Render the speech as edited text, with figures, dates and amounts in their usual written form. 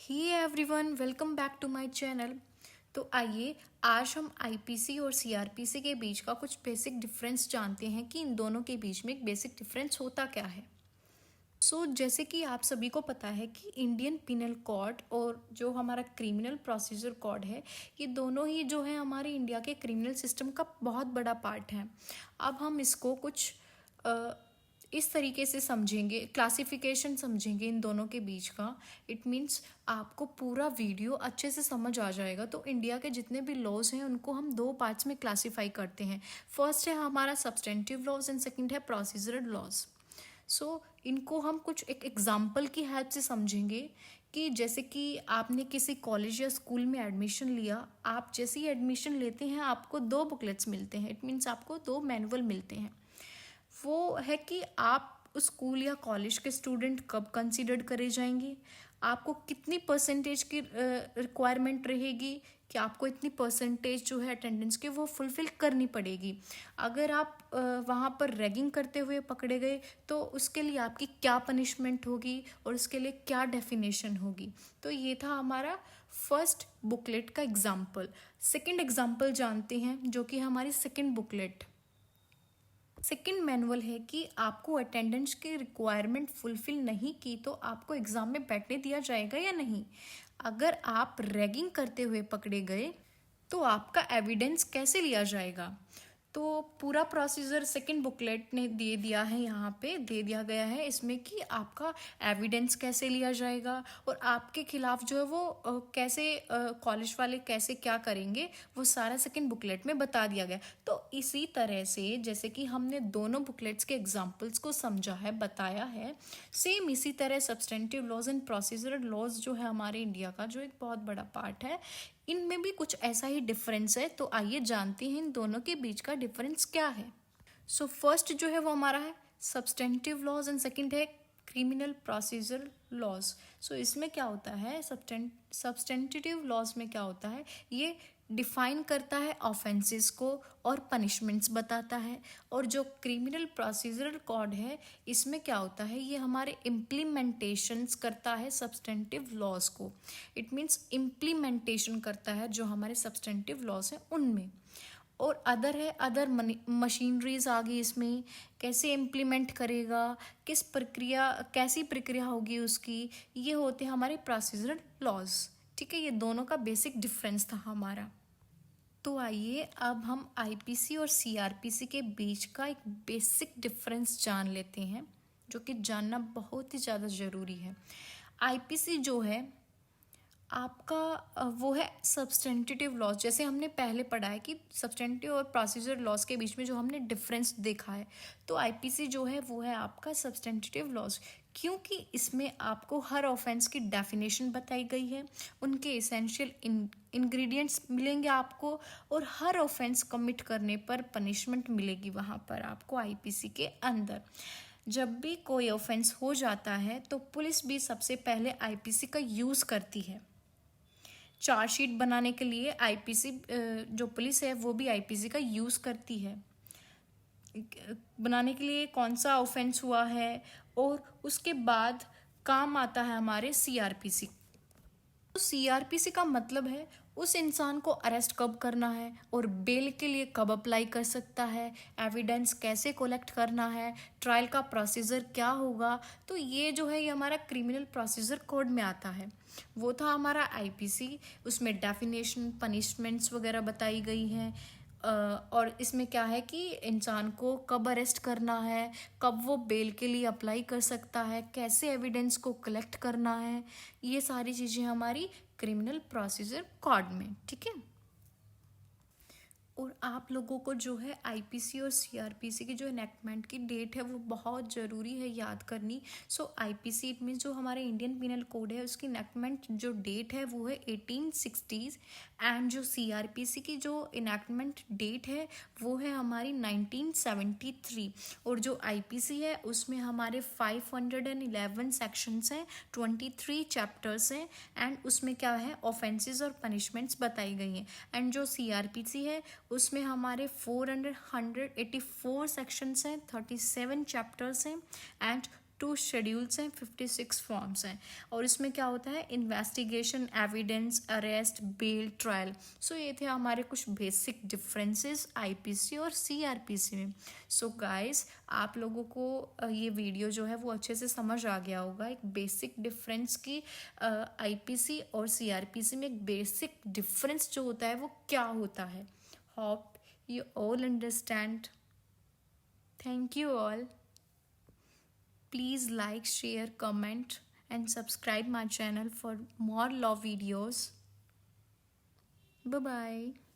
Hey everyone, welcome back to my channel. तो आइए आज हम आईपीसी और सीआरपीसी के बीच का कुछ बेसिक डिफरेंस जानते हैं कि इन दोनों के बीच में एक बेसिक डिफरेंस होता क्या है। जैसे कि आप सभी को पता है कि इंडियन पिनल कोड और जो हमारा क्रिमिनल प्रोसीजर कोड है, ये दोनों ही जो है हमारे इंडिया के क्रिमिनल सिस्टम का बहुत बड़ा पार्ट है। अब हम इसको कुछ इस तरीके से समझेंगे, क्लासिफिकेशन समझेंगे इन दोनों के बीच का। इट मीन्स आपको पूरा वीडियो अच्छे से समझ आ जाएगा। तो इंडिया के जितने भी लॉज हैं उनको हम दो पार्ट्स में क्लासीफाई करते हैं। फर्स्ट है हमारा सब्सटेंटिव लॉज एंड सेकंड है प्रोसीजरल लॉज। इनको हम कुछ एक एग्जाम्पल की हेल्प से समझेंगे कि जैसे कि आपने किसी कॉलेज या स्कूल में एडमिशन लिया। आप जैसे ही एडमिशन लेते हैं आपको दो बुकलेट्स मिलते हैं। इट मीन्स आपको दो मैनुअल मिलते हैं। वो है कि आप उस स्कूल या कॉलेज के स्टूडेंट कब कंसीडर्ड करे जाएंगे, आपको कितनी परसेंटेज की रिक्वायरमेंट रहेगी कि आपको इतनी परसेंटेज जो है अटेंडेंस की वो फुलफिल करनी पड़ेगी। अगर आप वहाँ पर रैगिंग करते हुए पकड़े गए तो उसके लिए आपकी क्या पनिशमेंट होगी और उसके लिए क्या डेफिनेशन होगी। तो ये था हमारा फर्स्ट बुकलेट का एग्जाम्पल। सेकेंड एग्जाम्पल जानते हैं जो कि हमारी सेकेंड बुकलेट सेकेंड मैनुअल है कि आपको अटेंडेंस की रिक्वायरमेंट फुलफिल नहीं की तो आपको एग्जाम में बैठने दिया जाएगा या नहीं। अगर आप रैगिंग करते हुए पकड़े गए तो आपका एविडेंस कैसे लिया जाएगा। तो पूरा प्रोसीजर सेकंड बुकलेट ने दे दिया है, यहाँ पे दे दिया गया है इसमें कि आपका एविडेंस कैसे लिया जाएगा और आपके खिलाफ जो है वो कैसे कॉलेज वाले कैसे क्या करेंगे, वो सारा सेकंड बुकलेट में बता दिया गया। तो इसी तरह से जैसे कि हमने दोनों बुकलेट्स के एग्जाम्पल्स को समझा है, बताया है, सेम इसी तरह substantive laws and procedural laws जो है हमारे इंडिया का जो एक बहुत बड़ा पार्ट है, इनमें भी कुछ ऐसा ही डिफरेंस है। तो आइए जानते हैं इन दोनों के बीच का डिफरेंस क्या है। फर्स्ट जो है वो हमारा है सब्सटेंटिव लॉज एंड सेकंड है क्रिमिनल प्रोसीजर लॉज। इसमें क्या होता है, सब्सटेंटिव लॉज में क्या होता है, ये डिफाइन करता है ऑफेंसेस को और पनिशमेंट्स बताता है। और जो क्रिमिनल प्रोसीजरल कोड है इसमें क्या होता है, ये हमारे इम्प्लीमेंटेशंस करता है सब्सटेंटिव लॉज को। इट मीन्स इम्प्लीमेंटेशन करता है जो हमारे सब्सटेंटिव लॉज हैं उनमें। और अदर है, अदर मशीनरीज आ गई इसमें, कैसे इम्प्लीमेंट करेगा, कैसी प्रक्रिया होगी उसकी, ये होते हैं हमारे प्रोसीजरल लॉज। ठीक है, ये दोनों का बेसिक डिफरेंस था हमारा। तो आइए अब हम आईपीसी और सीआरपीसी के बीच का एक बेसिक डिफरेंस जान लेते हैं जो कि जानना बहुत ही ज़्यादा ज़रूरी है। आईपीसी जो है आपका वो है सब्सटेंटिव लॉज। जैसे हमने पहले पढ़ा है कि सब्सटेंटिव और प्रोसीजर लॉज के बीच में जो हमने डिफरेंस देखा है, तो आईपीसी जो है वो है आपका सब्सटेंटिव लॉज, क्योंकि इसमें आपको हर ऑफेंस की डेफिनेशन बताई गई है, उनके इसेंशियल इंग्रेडिएंट्स मिलेंगे आपको, और हर ऑफेंस कमिट करने पर पनिशमेंट मिलेगी वहाँ पर आपको आईपीसी के अंदर। जब भी कोई ऑफेंस हो जाता है तो पुलिस भी सबसे पहले आईपीसी का यूज़ करती है। चार्जशीट बनाने के लिए आईपीसी, जो पुलिस है वो भी आईपीसी का यूज़ करती है बनाने के लिए कौन सा ऑफेंस हुआ है, और उसके बाद काम आता है हमारे सीआरपीसी। तो सीआरपीसी का मतलब है उस इंसान को अरेस्ट कब करना है और बेल के लिए कब अप्लाई कर सकता है, एविडेंस कैसे कलेक्ट करना है, ट्रायल का प्रोसीजर क्या होगा। तो ये जो है ये हमारा क्रिमिनल प्रोसीजर कोड में आता है। वो था हमारा आईपीसी, उसमें डेफिनेशन, पनिशमेंट्स वगैरह बताई गई हैं। और इसमें क्या है कि इंसान को कब अरेस्ट करना है, कब वो बेल के लिए अप्लाई कर सकता है, कैसे एविडेंस को कलेक्ट करना है, ये सारी चीज़ें हमारी क्रिमिनल प्रोसीजर कोड में। ठीक है, और आप लोगों को जो है आईपीसी और सीआरपीसी की जो इनेक्टमेंट की डेट है वो बहुत ज़रूरी है याद करनी। आईपीसी में जो हमारे इंडियन पिनल कोड है उसकी इनेक्टमेंट जो डेट है वो है 1860s, एंड जो सीआरपीसी की जो इनेक्टमेंट डेट है वो है हमारी 1973। और जो आईपीसी है उसमें हमारे 511 सेक्शंस हैं, 23 चैप्टर्स हैं, एंड उसमें क्या है ऑफेंसेस और पनिशमेंट्स बताई गई हैं। एंड जो सीआरपीसी है उसमें हमारे 484 सेक्शंस हैं, 37 चैप्टर्स हैं, एंड 2 शेड्यूल्स हैं, 56 फॉर्म्स हैं। और इसमें क्या होता है, investigation, evidence, arrest, bail, trial. So ये थे हमारे कुछ बेसिक डिफरेंसेस आईपीसी और सीआरपीसी में। सो गाइस, आप लोगों को ये वीडियो जो है वो अच्छे से समझ आ गया होगा, एक बेसिक डिफरेंस की आईपीसी और सीआरपीसी में एक बेसिक डिफरेंस जो होता है वो क्या होता है। Hope you all understand. Thank you all. Please like, share, comment and subscribe my channel for more law videos. Bye bye.